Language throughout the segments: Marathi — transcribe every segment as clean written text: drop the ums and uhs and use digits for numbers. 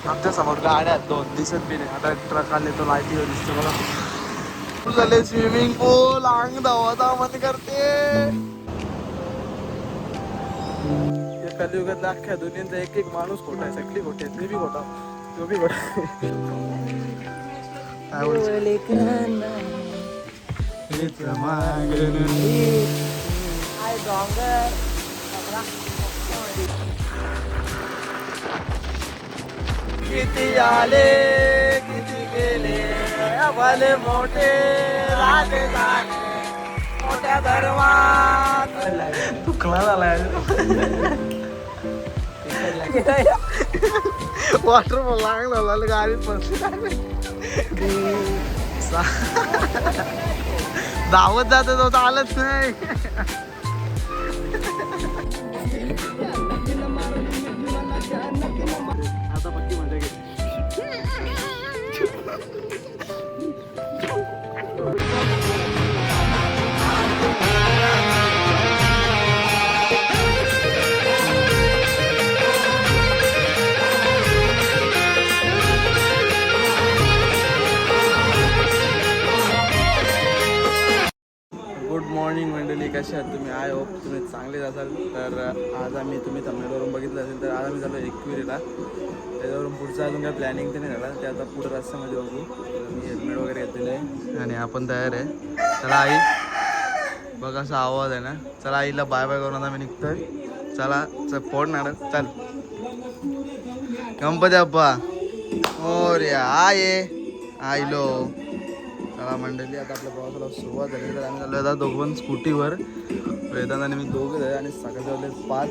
आमच्या समोर गाड्या आहेत दोन, दिसत बी नाही. आता ट्रक आले तो लाईटीवर दिसतो बघा. झाले स्विमिंग पूल, अंग धावाचा मन करते. कलियुगात अख्ख्या दुनियेचा एक एक माणूस खोटा आहे, सगळी खोटे आहेत. मी बी खोटा, तो बी खोटा. किती आले किती गेले भले मोठे राजे जाणे मोठ्या धर्मात. तुकला झालाय. वॉटरफॉल लागला गाडीत बसली. धावत जात तो आलंच नाही. आता पक्की मजा घेतली. गुड मॉर्निंग मंडळी, कसे आहात तुम्ही? आय होप तुम्ही चांगलेच असाल. तर आज तुम्ही थंबनेलवरून बघितलं असेल तर आज आम्ही झालो एकविरीला. त्याच्यावरून पुढचं अजून काय प्लॅनिंग तर नाही झाला, ते आता पुढं रस्त्यामध्ये बघू. मी हेल्मेट वगैरे घेतलेलं आहे आणि आपण तयार आहे. चला आई, बघ असा आवाज आहे ना. चला आईला बाय बाय करून आता मी निघतोय. चला फोन ना, चल. गणपती बाप्पा मोरया. आईलो. चला मंडळी, आता आपल्या प्रवासाला सुरुवात झाली. तर आम्ही झालो आता दोघं स्कूटीवर, वेदांत आणि मी दोघं आहे. आणि सकाळचे वाजले 5.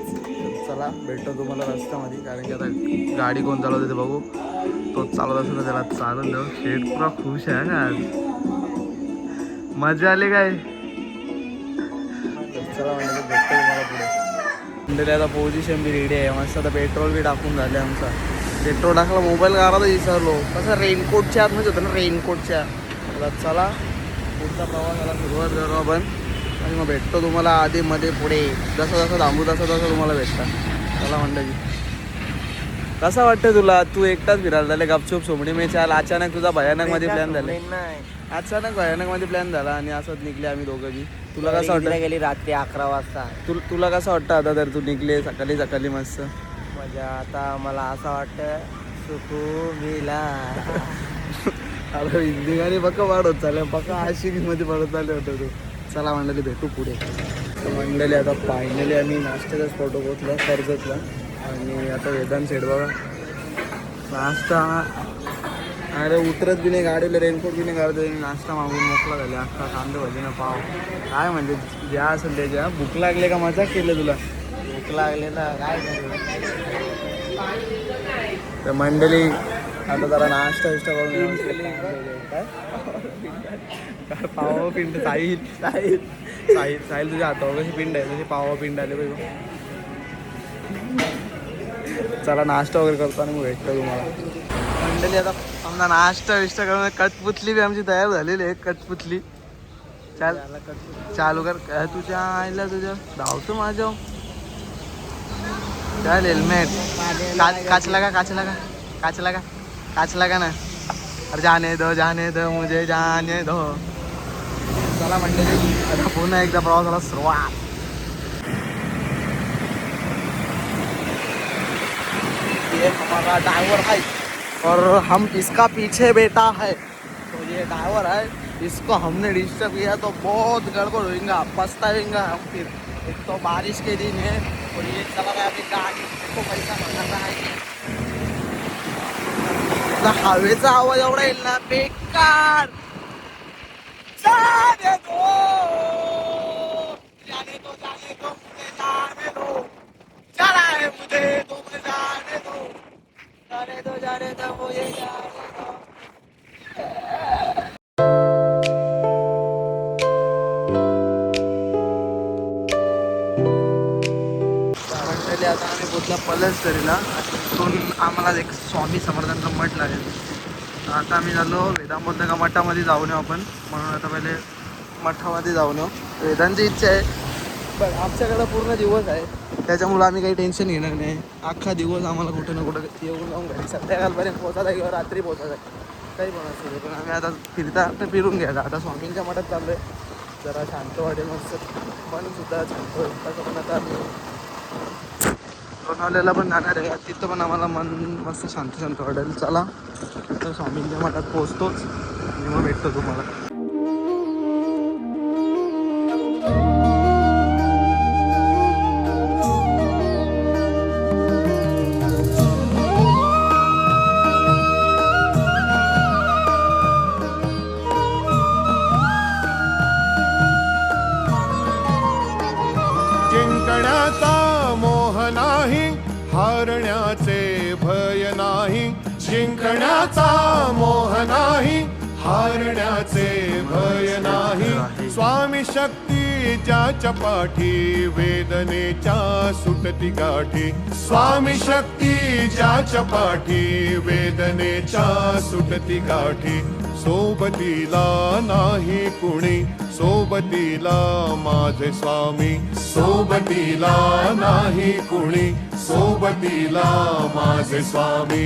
चला भेटतो तुम्हाला रस्त्यामध्ये, कारण की आता गाडी कोण चालवते ते बघू. तोच चालवत असेल तर त्याला चालून देऊ. शेट पुरा खुश आहे ना आज, मजा आली काय. चला मंडळी, भेटतो तुम्हाला पुढे. मंडळी आता पोझिशन बी रेडी आहे मस्त. आता पेट्रोल बी टाकून झाले आमचा. पेट्रोल टाकला, मोबाईल गारात विसरलो. कसं रेनकोटच्या आत म्हणजे होतं ना, रेनकोटच्या. चला पुढचा प्रवासाला सुरुवात करू आपण आणि मग भेटतो तुम्हाला आधी मध्ये पुढे. जसं जसं थांबू तसं तुम्हाला भेटतं. चला मंडळी, कसं वाटतं तुला? तू एकटाच फिरायला झाले गपचूप सोमणी मी चाल. अचानक तुझा भयानक मध्ये प्लॅन झाला. अचानक भयानक मध्ये प्लॅन झाला आणि असंच निघले आम्ही दोघं बी. तुला कसं वाटतं? गेली रात्री 11 वाजता. तुला कसं वाटतं आता तर तू निघले सकाळी मस्त मजा. आता मला असं वाटतं सुकून आता हिंदी गाणी बघा वाढत चालले, बघा आशिकीमध्ये पडत चालले होतं तू. चला मंडळी, भेटू पुढे. तर मंडळी आता फायनली आम्ही नाश्त्याचाच फोटो पोचला कर्जतला. आणि आता वेदांत सेट बघा नाश्ता. अरे उतरत बी नाही गाडीला, रेनकोट बी नाही काढतो. नाश्ता मागून मोकळा झाले. अख्खा कांदा भजी ना पाव काय म्हणजे ज्या असेल त्याच्या. भूक लागले का मजा केलं तुला? भूक लागले ना काय तर मंडळी आता जरा नाश्ता विष्टा करून काय पाव पिंड. साहिल तुझ्या हातावर कशी पिंड आहे तशी पाव पिंड आले पाहिजे. चला नाश्ता वगैरे करतो आणि मग भेटतो तुम्हाला. मंडळी आता समजा नाश्ता विष्टा करून कटपुतली बी आमची तयार झालेली आहे. कटपुतली चालू कर. तुझ्या आईला तुझ्या धावतो माझ्या. चल हेल्मेट काच लगा ना. अरे जाने दो मुझे जाने दो. चला मंडळी, आता पुन्हा एकदा प्रवासाला सुरुवात. ये हमारा ड्राइवर है और हम इसका पीछे बैठा है. तो ये ड्राइवर है, इसको हमने डिस्टर्ब किया तो बहुत गड़बड़ होगा, पछताएंगे हम फिर. एक तो बारिश के दिन है और ये चला गया अपनी गाड़ी को पैसा भरना है. हवेचा आवाज एवढा येईल ना बेकार. जाने दो मुझे जाने दो. चला है मुझे तुम जाने दो मुझे जाने दो. आता आम्ही पोचला पलसदरीला. तिथून आम्हाला एक स्वामी समर्थांचा मठ लागेल. आता आम्ही झालो वेदांत बोलतो का मठामध्ये जाऊन येऊ आपण, म्हणून आता पहिले मठामध्ये जाऊन येऊ. वेदांची इच्छा आहे बघ आमच्याकडे पूर्ण दिवस आहे, त्याच्यामुळे आम्ही काही टेन्शन घेणार नाही. अख्खा दिवस आम्हाला कुठं ना कुठं येऊन जाऊन घरी संध्याकाळपर्यंत पोहोचायला किंवा रात्री पोहोचायला काही पण असू. पण आम्ही आता फिरून घ्यायचा. आता स्वामींच्या मठात चाललोय, जरा शांत वाटेल, मस्त मन सुद्धा शांत होईल. तसं पण आता आम्ही लोणावळ्याला पण जाणार आहे, तिथं पण आम्हाला मन मस्त शांत शांत वाटेल. चला तर स्वामींच्या मठात पोहोचतोच आणि मग भेटतो तुम्हाला. जिंकण्याचा मोह नाही, हारण्याचे भय नाही. जिंकण्याचा मोह नाही, हारण्याचे भय नाही. स्वामी शक्ती ज्याच्या पाठी, वेदनेच्या सुटती गाठी. स्वामी शक्ती ज्याच्या पाठी, वेदनेच्या सुटती गाठी. सोबतीला नाही कुणी, सोबतीला माझे स्वामी. सोबतीला नाही कुणी, सोबतीला माझे स्वामी.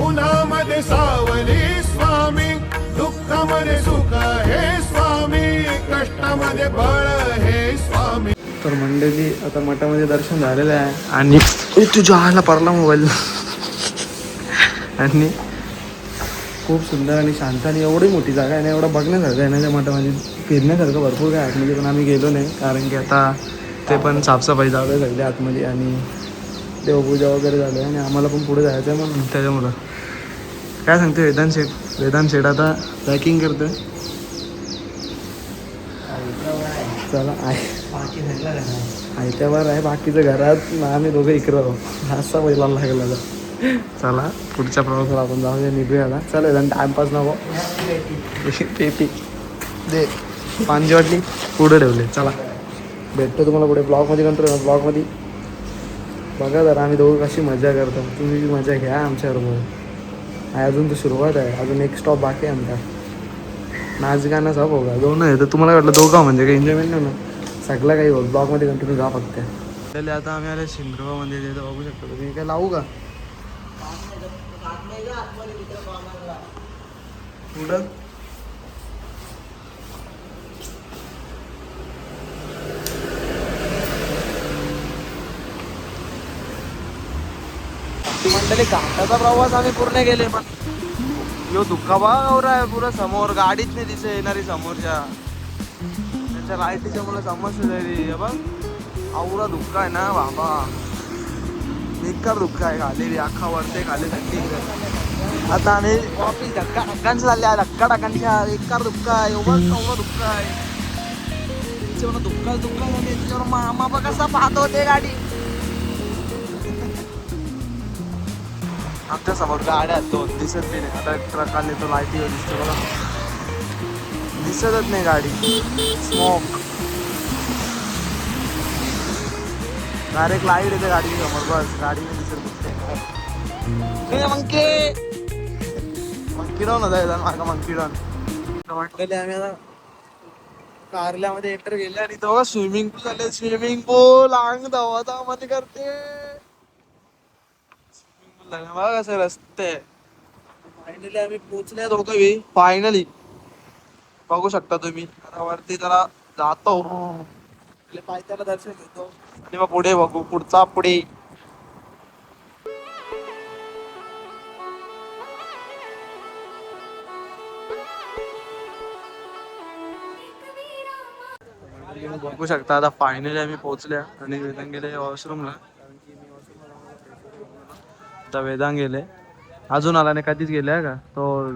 उन्हामध्ये सावली स्वामी, दुःखामध्ये सुख हे स्वामी, कष्टामध्ये बळ हे स्वामी. तर मंडळी आता मठामध्ये दर्शन झालेलं आहे आणि तुझ्या आला पडला मोबाईल. आणि खूप सुंदर आणि शांत आणि एवढी मोठी जागा आहे ना, एवढं बघण्यासारखं आहे ना त्या मठामध्ये. फिरण्यासारखं भरपूर काय आतमध्ये, पण आम्ही गेलो नाही कारण की आता ते पण साफसफाई चालू आहे सगळे आतमध्ये आणि देवपूजा वगैरे झाली आणि आम्हाला पण पुढे जायचं आहे म्हणून त्याच्यामुळं. काय सांगते वेदांत शेठ आता पॅकिंग करतोय. चला आयत्यावर आहे, बाकीचं घरात आम्ही दोघं इकडं आहोत. असा पहिला लागला. चला पुढच्या प्रवासाला आपण जाऊया, निघूया आता. चला वेदांत टाइमपास नको. पेटी दे, पानची वाटली पुढे ठेवले. चला भेटतो तुम्हाला पुढे ब्लॉगमध्ये. कंट्रोल ब्लॉगमध्ये बघा जरा आम्ही दोघं कशी मजा करतो. तुम्ही बी मजा घ्या आमच्याबरोबर. अजून तर सुरुवात आहे, अजून एक स्टॉप बाकी आहे आमचा. नाच गाणं सब होगा, दोन आहे तर तुम्हाला वाटलं दोघं म्हणजे काही एन्जॉयमेंट नाही ना, सगळं काही हो. ब्लॉगमध्ये कंटिन्यू जा फक्त. त्याला आता आम्ही आले शिंद्रोबामध्ये, तिथं बघू शकतो तुम्ही. काय लावू का पुढं? मंडळी घाटाचा प्रवास आम्ही पूर्ण केले, पण यो धुक्का आहे पुरा समोर. गाडीच नाही दिसे येणारी समोरच्या, त्याच्या लाईटीच्या मला समस्या झाली बघ. आवरा धुक्का आहे ना बाबा, बेकार धुक्का आहे. खाली अख्खा वरते खाली थंडी. आता आम्ही वापस धक्कांचं चालले, धक्काच्या बेकार धुक्का आहे. एवढा धुक्का आहे, त्याच्यावर धुक्का झाले. त्याच्यावर मामा बघ कसा पाहतो ते गाडी. आमच्या समोर गाड्या दोन दिसत बी नाही. आता ट्रक आले तो लाईटीवर दिसतो बघा, दिसतच नाही गाडी. स्मोक डायरेक्ट लाईट येते गाडी समोर, बस गाडी नाही दिसत. मंकी डाऊन होता मागा, मंकी डाऊन वाटलेले. आम्ही आता कारल्यामध्ये एंटर गेले आणि तेव्हा स्विमिंग पूल झाले. स्विमिंग पूल अंग धावा मध्ये करते. बघा कसं रस्ते. फायनली आम्ही पोहोचले दोघं, फायनली बघू शकता तुम्ही. आता वरती जरा जातो, पायथ्याला दर्शन घेतो आणि मग पुढे बघू पुढचा पुढे. बघू शकता आता फायनली आम्ही पोहोचल्या आणि वेदांग गेले वॉशरूमला. आता वेदांग गेले, अजून आला नाही, कधीच गेले का तो.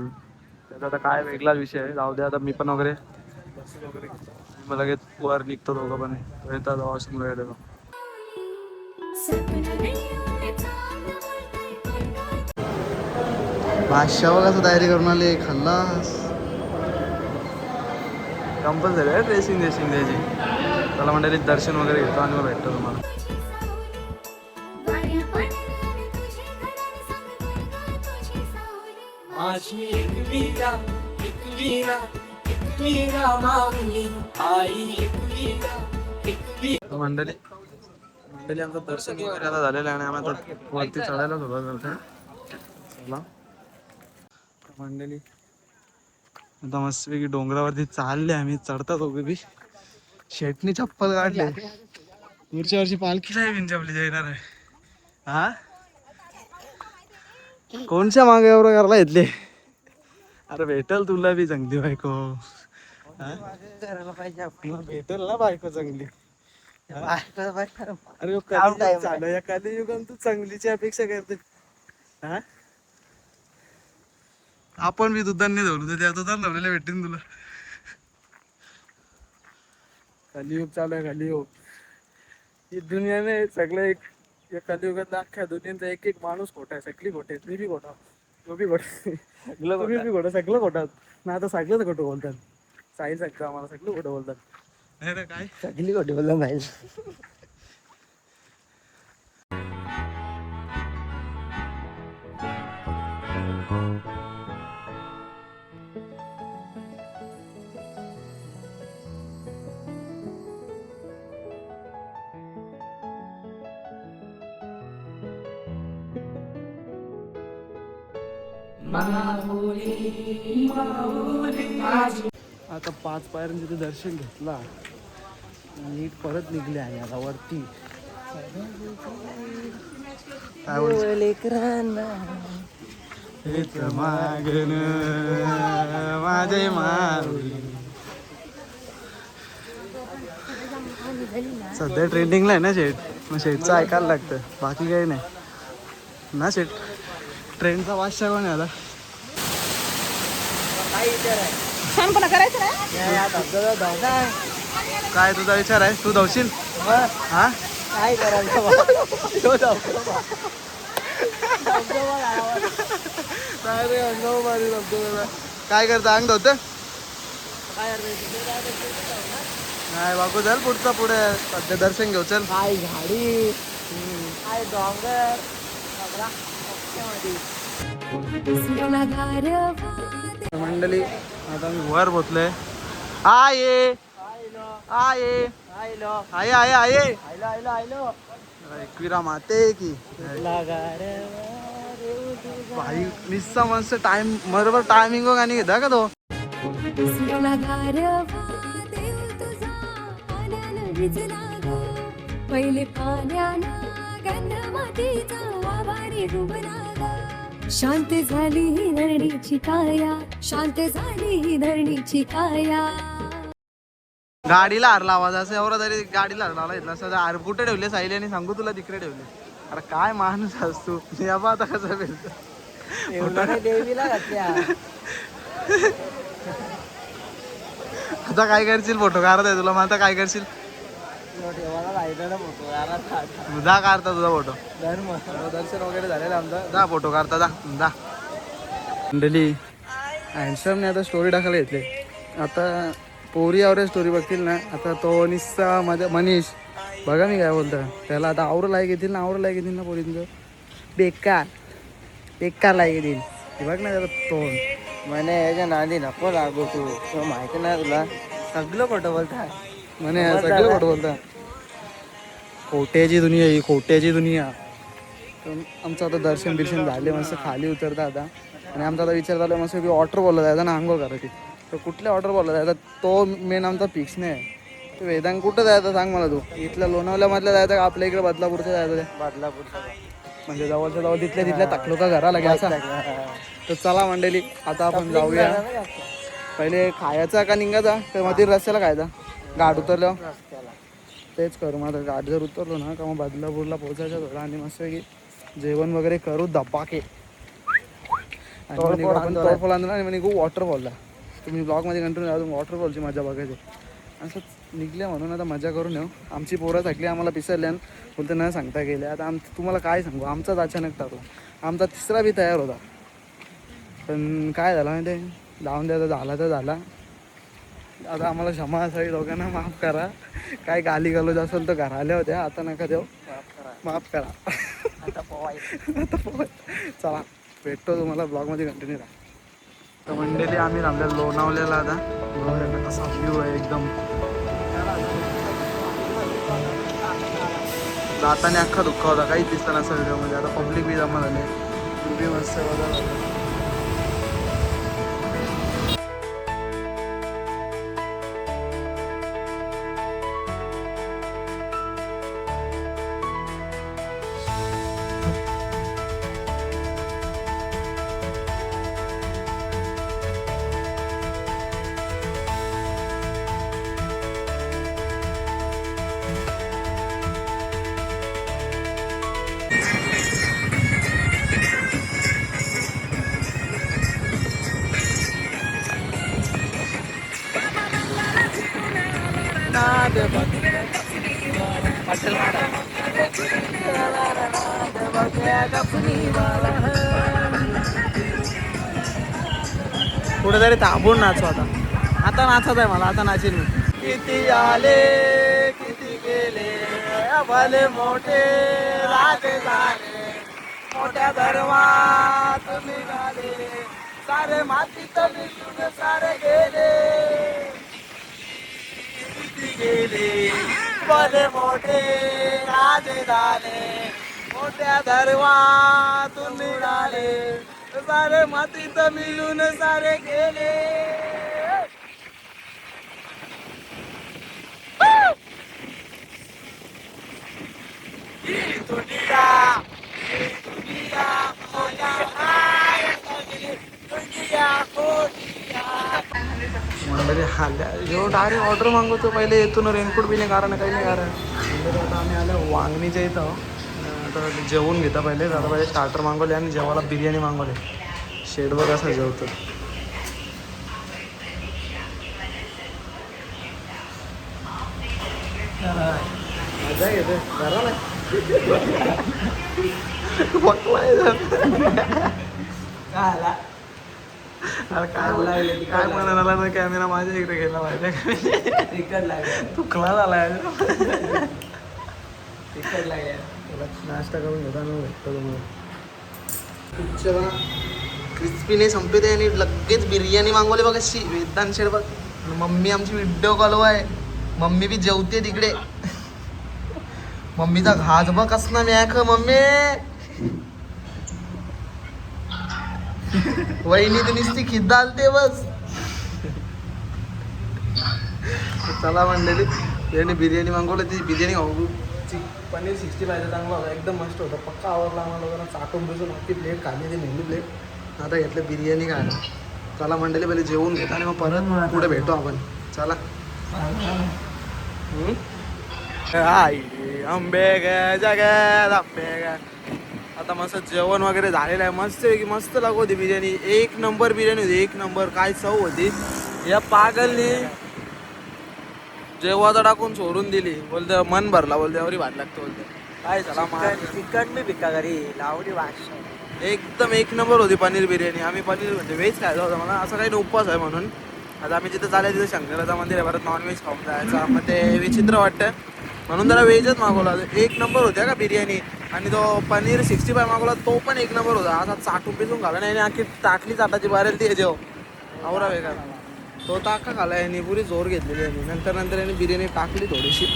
त्याचा आता काय वेगळाच विषय आहे, जाऊ द्या. आता मी पण वगैरे मग लगेच वर निघतो, दोघं पण येतात वॉशरूमला गेलेलो. बादशाह कसं तयारी करून आले, खल्लास. कंपल्सरी आहे ड्रेसिंग द्यायची. त्याला मंडळी दर्शन वगैरे घेतो आणि मग भेटतो तुम्हाला. माझी एकवीरा माऊली आई, एकवीरा मंडळी आमचं दर्शन वगैरे आता झालेलं आहे आणि आम्ही आता वरती चढायला सुरुवात करतोय. चला मंडळी आता मस्तपैकी डोंगरावरती चालले आम्ही, चढतात दोघे बी. शेटनी चप्पल काढले. पुढच्या वर्षी पालखी नाही विंचवली जाणार आहे. हा कोणच्या मागे एवढं करायला येतले? अरे भेटल तुला बी चांगली बायको. भेटल ना बायको चांगली. अरे चालू या कलियुगात तू चांगलीची अपेक्षा करते. हा आपण बी दुधांनी धवलो त्या दुधान धवलेल्या भेटतील तुला. कलियुग चालू आहे कलियुग. ही दुनियाने सगळं एक या कलियुगात अख्ख्या दुनियेचा एक एक माणूस खोटा आहे. सगळी खोटे मी बी खोटा, तो बी खोटा, तुम्ही बी खोटा, सगळं खोटात ना. आता सगळंच खोटं बोलतात. साई सगळं आम्हाला सगळं खोटं बोलतात. नाही रे काय सगळी खोटी बोलला नाही. आता 5 पायऱ्यांचे ते दर्शन घेतला, नीट परत निघले आहे आता वरती. काय मागन माझे माऊली. सध्या ट्रेंडिंगला आहे ना शेट, मग शेटचं ऐकायला लागतं, बाकी काही नाही ना. शेट ट्रेंडचा वाशा कोण आहे आता? छानपणा करायचं काय तुझा विचार आहे? तू धावशील? हा काय करायचं? काय करता? अंग धावतं नाही बाकू. चल पुढचा पुढे, सध्या दर्शन घेऊ. चल. काय झाडी, काय डोंगर. मंडळी आता मी वर पोचलोय. आये आये आये आये आये एकविरा माते की भाई निस्सा मस्त टाइम बरोबर टायमिंग गाणी घेता का तो? पहिले पाण्यानं गंध मातीचा आभारी डुबला. शांत झाली ही धरणीची काया, शांत झाली ही धरणीची काया. गाडीला हारला आवाज असं एवढा तरी गाडीला हारला येतला असं. हार कुठे ठेवले साईले आणि सांगू तुला तिकडे ठेवले. अरे काय माणूस असतो याबा. आता कसं भेटत देवीला घातल्या. आता काय करशील? फोटो काढत आहे तुला. मग आता काय करशील? जा काढता तुझा फोटो. दर्शन वगैरे झालेलं आमचं. जा फोटो काढता जा. मंडळी हँडसमने आता स्टोरी टाकायला घेतले. आता पोरी आवरे स्टोरी बघतील ना. आता तो निस्सा माझ्या मनीष बघा मी काय बोलतो त्याला. आता आवरं लायक येतील ना, आवरं लायक येतील ना पोरी तुझं. बेकार बेकार लायक येतील. बघ ना त्याला तोंड. म्हणे याच्या नादी नको लागू तू, माहिती नाही तुला. सगळं खोटं बोलता म्हणे सगळं खोटं बोलता. खोट्याची दुनिया ही, खोट्याची दुनिया. तर आमचं आता दर्शन बिर्शन झाले, मस्त खाली उतरता आता. आणि आमचा आता विचार झाला मस्त की वॉटर बोलला जायचा ना आंघोळ करायची. तर कुठल्या वॉटर बोलला जायचा तो मेन आमचा फिक्स नाही. तर वेदांग कुठं जायचं सांग मला तू? इथल्या लोणावल्यामधल्या जायचं का आपल्या इकडे बदलापूरचं जायचं? ते बदलापूरचा म्हणजे जवळच्या जवळ तिथल्या टाकलो का घराला घ्यायचा. तर चला मंडळी आता आपण जाऊया. पहिले खायचा का निघायचा? तर मग रस्त्याला खायचा. गाड उतरलं तेच करू. मग आता गाड जर उतरलो ना का मग बदलापूरला पोहोचायचं थोडं. आणि मस्त की जेवण वगैरे करू धपाके. आपण तोडफोल आणला आणि निघू वॉटरफॉलला. तुम्ही ब्लॉगमध्ये कंटिन्यू राहा. तुम्ही वॉटरफॉलची मजा बघायची. असंच निघल्या म्हणून आता मजा करून येऊ. आमची पोरं थकली, आम्हाला पिसरल्यान बोलते न सांगता गेले. आता तुम्हाला काय सांगू, आमचाच अचानक टाकला. आमचा तिसरा बी तयार होता, पण काय झालं माहिती आहे, लावून द्यायचा झाला तर झाला. आता आम्हाला क्षमा असावी, दोघांना माफ करा. काय गाली गलोज असेल तर घरा आल्या होत्या, आता नका देऊ, माफ करा. आता पोवाय. चला भेटतो तुम्हाला ब्लॉगमध्ये, कंटिन्यू राहा. तर मंडळी आम्ही थांबल्या लोणावल्याला. आता कसा व्ह्यू आहे एकदम. जाताना अख्खा दुःख होता, काहीच दिसला नसतं व्हिडिओमध्ये. आता पब्लिक बी जमा झाले, उभी मस्त बघा. कुठेतरी थांबून नाचू आता. आता नाचत आहे मला, आता नाचेल मी. किती आले किती गेले भले मोठे राजे झाले, मोठ्या धर्मात निघाले, सारे मातीत मिळून सारे गेले. किती गेले भले मोठे राजे झाले, मोठ्या धर्मातून निघाले, सारे मातीत मिळून सारे गेले. मंडळी आल्या जेव्हा डायरेक्ट ऑर्डर मागवतो पहिले येतो ना, रेनकोट बी नाही कारण काही नाही कारण. आता आम्ही आलो वांगणीच्या इथं. आता जेवून घेता पहिले, आता पहिले स्टार्टर मागवले आणि जेवायला बिर्याणी मागवले. शेडवर असं जेवतो. मजा येते जरा नाही काय म्हणाला ना, कॅमेरा माझ्या इकडे गेला माहिती तुकला झालाय. नाश्ता करून घेता ना भेटतो तुम्हाला. क्रिस्पीने संपते आणि लगेच बिर्याणी मागवली बघा. वेदांत शेड बघ. मम्मी आमची व्हिडिओ कॉल आहे. मम्मी बी जेवते तिकडे. मम्मीचा घास बघ कसना मॅक. मम्मी वहिनी तर नुसती खिद्दालते बस. चला म्हणलेली यांनी बिर्याणी मागवली. ती बिर्याणी खाऊ. पनीर 65 चांगला होता, एकदम मस्त होता. पक्का आवडला आम्हाला लोकांना. चाटून बसून अख्खी प्लेट खाल्ली, ती नेहमी प्लेट. आता घेतलं बिर्याणी खायला. चला मंडळी पहिले जेवून घेतो आणि मग परत पुढे भेटू आपण. चला. आंबे गे जगत आंबे गे. आता मस्त जेवण वगैरे झालेलं आहे. मस्त की मस्त लागत होती बिर्याणी. एक नंबर बिर्याणी होती, एक नंबर. काय चव होती. या पागलनी जेव्हा टाकून सोडून दिली. बोलते मन भरला, बोलते एवढी भात लागतो बोलते. काय झाला चिकन बी भिका घरी लावडी भाषा. एकदम एक नंबर होती पनीर बिर्याणी. आम्ही पनीर म्हणजे व्हेज खायचा होता मला. असं काही उपवास आहे म्हणून. आता आम्ही जिथं चाललं तिथं शंकराचं मंदिर आहे, परत नॉनव्हेज खाऊन जायचं. मग ते विचित्र वाटतं म्हणून जरा व्हेजच मागवला. एक नंबर होत्या का बिर्याणी. आणि तो पनीर 65 मागवला, तो पण एक नंबर होता. आता चाटून पिसून घाला नाही. आखी टाकली चाटाची बाहेर ती जेव आवरा वेगळा. तो टाका खाला यांनी, पुरी जोर घेतलेली यांनी. नंतर यांनी बिर्याणी टाकली थोडीशी.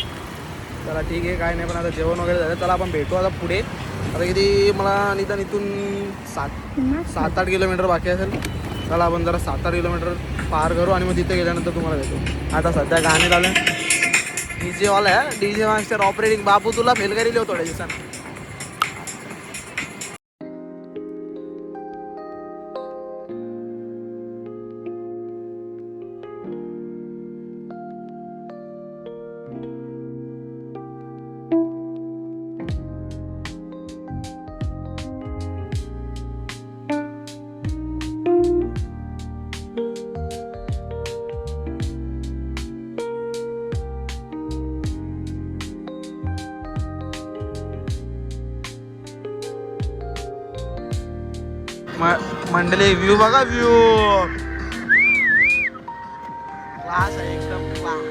चला ठीक आहे, काय नाही. पण आता जेवण वगैरे झालं. चला आपण भेटू आता पुढे. आता किती मला निदान इथून 7-8 किलोमीटर बाकी असेल. चला आपण जरा 7-8 किलोमीटर पार करू आणि मग तिथे गेल्यानंतर तुम्हाला भेटू. आता सध्या गाणे लावले. DJ वाला आहे, DJ मास्टर ऑपरेटिंग. बाबू तुला फेल करेल थोड्या दिवसांनी. मंडळी व्ह्यू बघा, व्ह्यू क्लास आहे एकदम क्लास.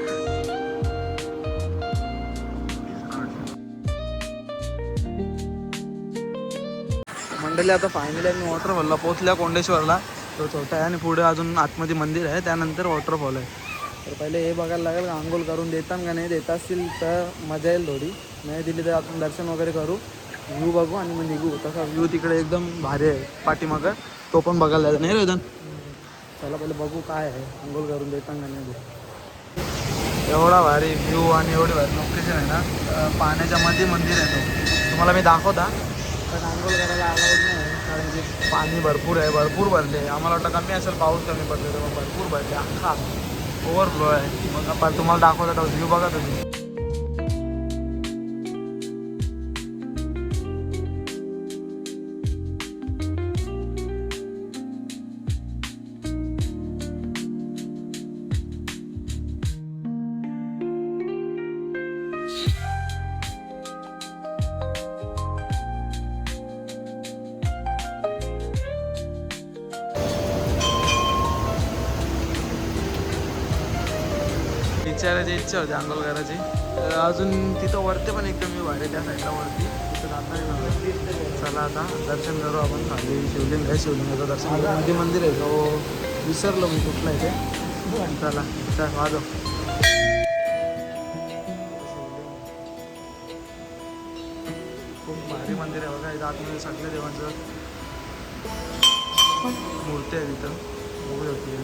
मंडळी आता फायनली आम्ही वॉटरफॉलला पोहोचल्या. कोंडेश्वरला तो छोटा आहे आणि पुढे अजून आतमध्ये मंदिर आहे, त्यानंतर वॉटरफॉल आहे. तर पहिले हे बघायला लागेल का आंघोळ करून देतात का नाही, देत असतील तर मजा येईल थोडी, नाही दिली तर आपण दर्शन वगैरे करू, व्ह्यू बघू आणि मग निघू. तसा व्ह्यू तिकडे एकदम भारी आहे पाठीमागं, तो पण बघायला जायचं नाही रोहिदान. चला पहिले बघू काय आहे, आंघोळ करून देतात का नाही. एवढा भारी व्ह्यू आणि एवढी भारी लोकेशन आहे ना, पाण्याच्या मध्ये मंदिर आहे तो, तुम्हाला मी दाखवता. पण आंघोळ करायला अलाउड नाही कारण की पाणी भरपूर आहे, भरपूर भरले. आम्हाला वाटलं कमी असेल, पाऊस कमी पडले, तर मग भरपूर भरले, अख्खा ओव्हरफ्लो आहे. मग आपण तुम्हाला दाखवता व्ह्यू बघा तुम्ही. विचारायची इच्छा होती आंघोळ करायची. तर अजून तिथं वरते पण एकदम मी भारी त्या साईडला वरती तिथं जाता नाही. चला आता दर्शन करू आपण. खाली शिवलिंग आहे, शिवलिंगाचं दर्शन करू. मध्ये मंदिर आहे तो विसरलो मी कुठला आहे ते. चला चल वाजव. खूप भारी मंदिर आहे बघा. इथं आतमध्ये सगळ्या देवांचं मूर्ती आहे तिथं, बघू शकतो.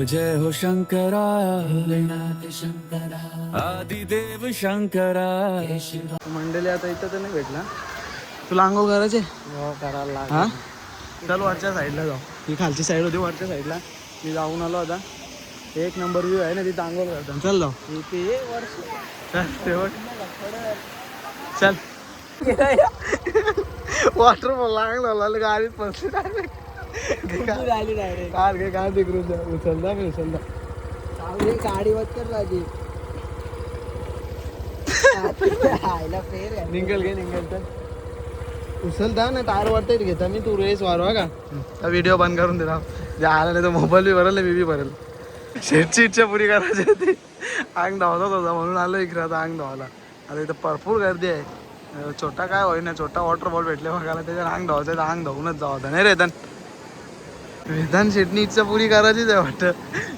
जय हो शंकरा आदिदेव शंकरा. मंडळी आता इथं तर नाही भेटला. तुला आंघोळ करायचे करायला लागेल. हां चल वरच्या साईडला जाऊ. ही खालची साईड होती, वरच्या साईडला मी जाऊन आलो आता. एक नंबर व्ह्यू आहे ना तिथं आंघोळ करतात. चल जाऊ. चल शेवट चल. वॉटरफॉल लागला गाडीत पडली डायरेक्ट. कार घे कार तिकडून उचलदा मी उचलदा गाडी वचकर लागली. निघल घे निघल तर उचलता ना टायर वरती घेता मी. तू रेस वारवा का व्हिडिओ बंद करून दिला. जे आला नाही तर मोबाईल बी भरेल मी बी भरेल. शेटची इच्छा पुरी करायची होती. अंग धावतात होता म्हणून आलो इकडे आता अंग धावायला. आता इथं भरपूर गर्दी आहे. छोटा काय होईना, छोटा वॉटरफॉल भेटले बघायला त्याच्यात अंग धावायचं तर अंग धावूनच जावं होता नाही रेतन. वेदांत शेटनी इच्छा पुरी करायचीच आहे वाटतं.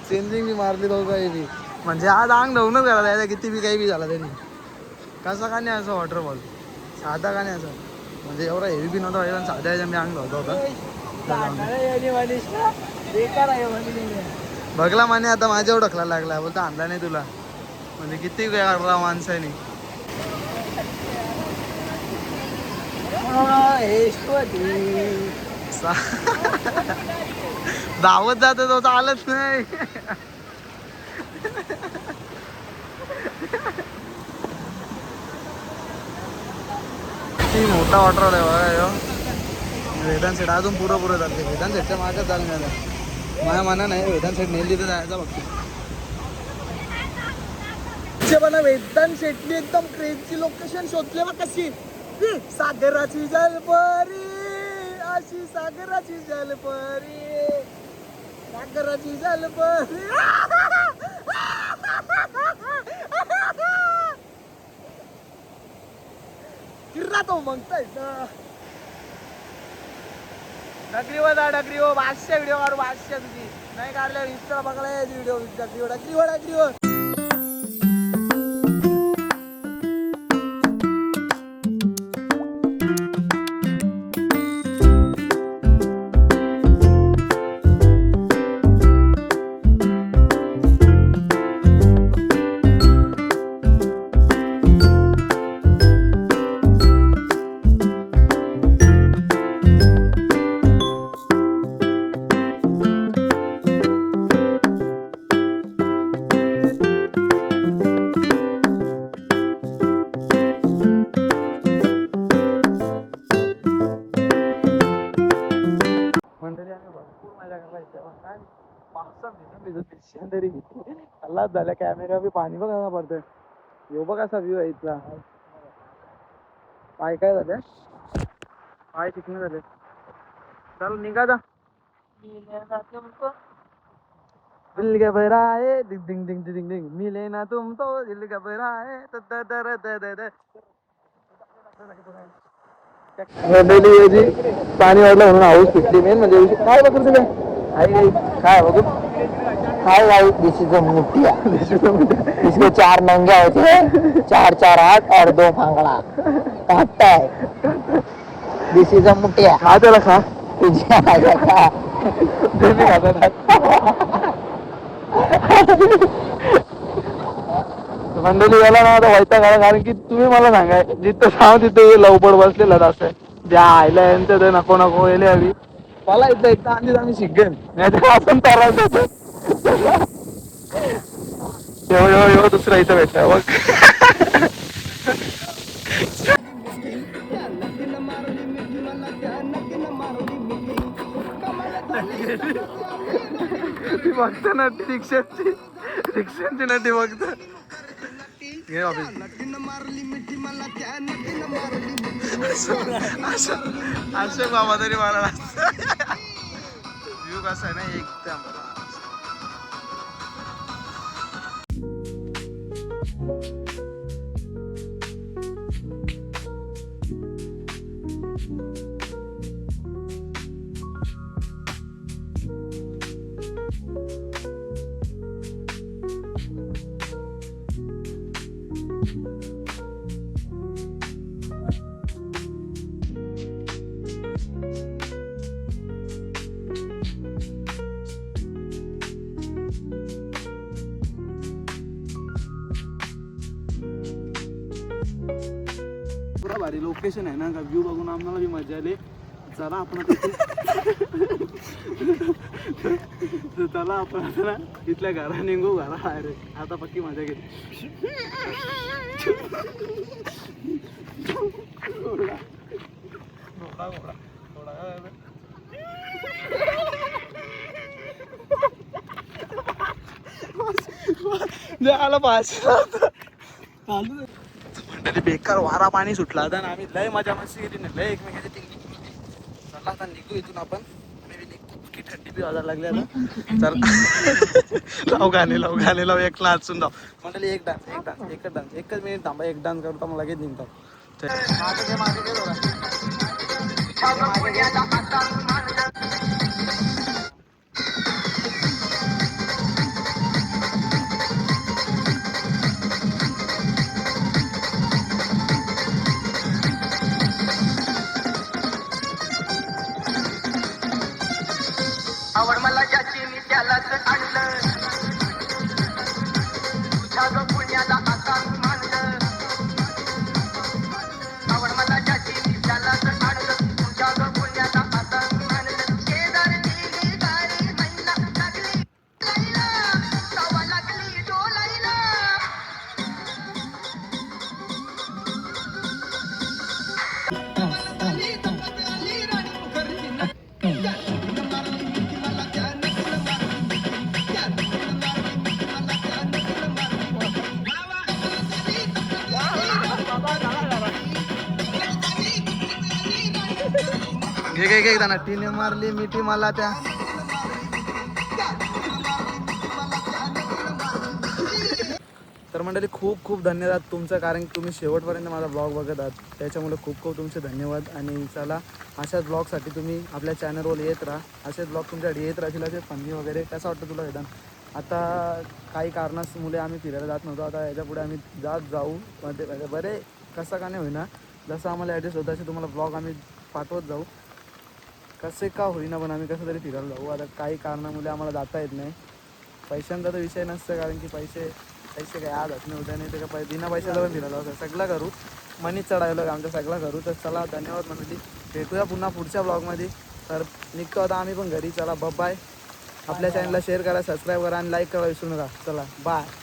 चेंजिंग बी मारली दोघं बी, म्हणजे आज अंग धावूनच करा द्यायचा किती बी काही बी झाला त्यांनी. कसा का नाही असं वॉटरफॉल, साधा का नाही असं, म्हणजे एवढा हेवी बी नव्हता पाहिजे. साध्या ह्याच्या मी अंग धावता होता. बघला माने आता माझ्यावर ढकला लागला, बोलता आणला नाही तुला. म्हणजे किती वेळा माणसाने धावत जात तो चालत नाही. किती मोठा वॉटरफॉल आहे बघा ह्यो. वेदांत सेट अजून पुरं चालते. वेदांत सेटच्या मागच चालू नाही माझ्या मना नाही. वेदांत सेट नेली तर जायचा बघतो. मला वेदांत शेटली एकदम क्रेझी लोकेशन शोधले बघ कशी. सागराची जलपरी अशी, सागराची जलपरी, सागराची जलपरी. किर्रा तो म्हणताय डगरीवर जा डगरीवर. 500 व्हिडिओ काढू 500 तुझी नाही काढल्यावर इंस्टाला बघायला यायची व्हिडिओ. डगरीवर. अल्लाच झाल्या कॅमेरा बी पाणी बघा कसा पडतंय. यो बघ कसा व्ह्यू आहे इथला. पाय काय झाले, पाय चिकने झाले. चल निघा जा. दिल घबराए डिंग डिंग डिंग डिंग डिंग मिले ना तुम तो दिल घबराए जी पाणी वाढलं म्हणून हाऊस पिटली मेन म्हणजे काय बघू तुझ्या आई काय बघू हाय भाई दिस इज अ मुठिया इसमें 4 नंगे होते हैं 4 हाथ और 2 फांगड़ा काटता है दिस इज अ मुठिया खा त्याला खा तुझ्या आजा का ते मी खातात मंडळी याला ना आता वैताग आला कारण की तुम्ही मला सांगाय जिथं सांग तिथे लवपड बसलेला असं ज्या आयला यांचं ते नको नको येले हवी मला इथं एकदा आधी आम्ही शिकेन नाही आपण तर एवढं दुसरं इथं भेटतं बघ ती बघते ना ती रिक्षाची ना ती बघत हे ऑफिस असं बाबा तरी मला व्ह्यू कसा आहे ना एकदम पुरा भारी लोकेशन आहे ना का व्ह्यू बघून आम्हाला बी मजा आली चला आपण चला आपण आता ना इथल्या घरा निघू घरा अरे आता पक्की मजा घेतली आला पाच मंडळी बेकार वारा पाणी सुटला होता ना आम्ही लय मजा मस्ती केली ना लय एकमेकाची टिंगी चला आता निघू इथून आपण की थंडी बी वाजायला लागली आता चल लाव गाणे लाव एक नाचून जाऊ मंडळी एक डान्स एकच मिनिट थांबा एक डान्स करतो मग लगेच निघतो आवड मला ज्याची मी त्यालाच आणलं तुझ्या ग पुण्याला आता मानलं आवड मला ज्याची मी त्यालाच आणलं तुझ्या ग पुण्याला आता मानलं शेजारी दिली गाडी महिना लागली लाईला सवा लागली डोलाईला घे ना टीने मारली मिठी मला त्या तर मंडळी खूप खूप धन्यवाद तुमचं कारण की तुम्ही शेवटपर्यंत माझा ब्लॉग बघत आहात त्याच्यामुळे खूप खूप तुमचे धन्यवाद आणि चला अशाच ब्लॉगसाठी तुम्ही आपल्या चॅनलवर येत राहा असेच ब्लॉग तुमच्याकडे येत राहतील असे फनी वगैरे कसं वाटतं तुला वेदांत आता काही कारणामुळे आम्ही फिरायला जात नव्हतो आता याच्यापुढे आम्ही जाऊ मध्ये बरे कसं का नाही होईना जसं आम्हाला ॲडजस्ट होतं असे तुम्हाला ब्लॉग आम्ही पाठवत जाऊ कसे का होईना पण आम्ही कसं तरी फिरायला जाऊ आता काही कारणामुळे आम्हाला जाता येत नाही पैशांचा तर विषय नसतं कारण की पैसे काय आज नाही उद्या नाही ते का बिना पैशाला पण फिरायला जाऊ सगळं करू मनीच चढायला आमचं सगळं करू तर चला धन्यवाद मंडळी भेटूया पुन्हा पुढच्या ब्लॉगमध्ये तर निघतो आता आम्ही पण घरी चला बाय आपल्या चॅनलला शेअर करा सबस्क्राईब करा आणि लाईक करा विसरू नका चला बाय